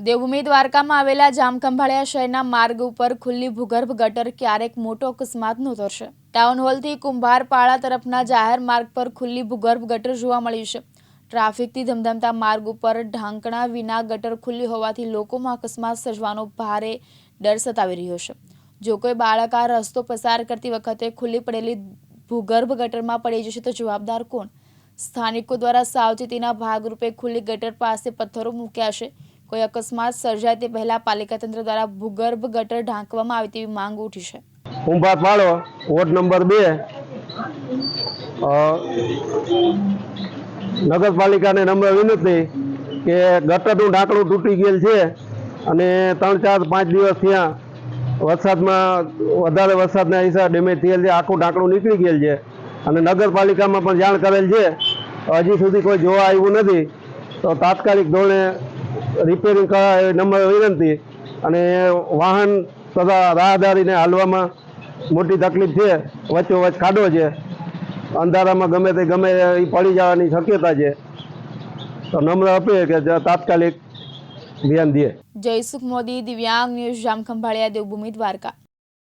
દેવભૂમિ દ્વારકામાં આવેલા જામખંભાળિયા શહેરના માર્ગ ઉપર ખુલ્લી ભૂગર્ભ ગટર ક્યારેક મોટો અકસ્માતનો ઉતરશે। ટાઉન હોલથી કુંભારપાડા તરફના જાહેર માર્ગ પર ખુલ્લી ભૂગર્ભ ગટર જોવા મળી છે। ટ્રાફિકથી ધમધમતા માર્ગ ઉપર ઢાંકણા વિના ગટર ખુલ્લી હોવાથી લોકોમાં અકસ્માત સર્જવાનો ભારે ડર સતાવી રહ્યો છે। જો કોઈ બાળક આ રસ્તો પસાર કરતી વખતે ખુલ્લી પડેલી ભૂગર્ભ ગટરમાં પડી જશે તો જવાબદાર કોણ? સ્થાનિકો દ્વારા સાવચેતીના ભાગરૂપે ખુલ્લી ગટર પાસે પથ્થરો મૂક્યા છે। કોઈ અકસ્માત સર્જાય તે પહેલા પાલિકા તંત્ર દ્વારા ભૂગર્ભ ગટર ઢાંકવામાં આવે તેવી માંગ ઉઠી છે। કુંભારપાડો વોર્ડ નંબર 2 નગરપાલિકાને નમ્ર વિનંતી કે ગટરનું ઢાંકણું તૂટી ગયેલ છે અને 3, 4, 5 દિવસ થયા વરસાદમાં વધારે વરસાદના હિસાબે ડેમેજ થયેલ છે। આખું ઢાંકણું નીકળી ગયેલ છે અને નગરપાલિકામાં પણ જાણ કરેલ છે, હજી સુધી કોઈ જોવા આવ્યું નથી। તો તાત્કાલિક ધોરણે રિપેરિંગ કરાવે નમ્ર વિનંતી। અને વાહન તથા રાહદારીને હાલવામાં મોટી તકલીફ છે, વચ્ચોવચ્ચ ખાડો છે, અંધારામાં ગમે તે પડી જવાની શક્યતા છે। તો નમ્ર અપીલ કે તાત્કાલિક ધ્યાન દે। જયસુખ મોદી, દિવ્યાંગ ન્યૂઝ, જામખંભાળિયા, દેવભૂમિ દ્વારકા।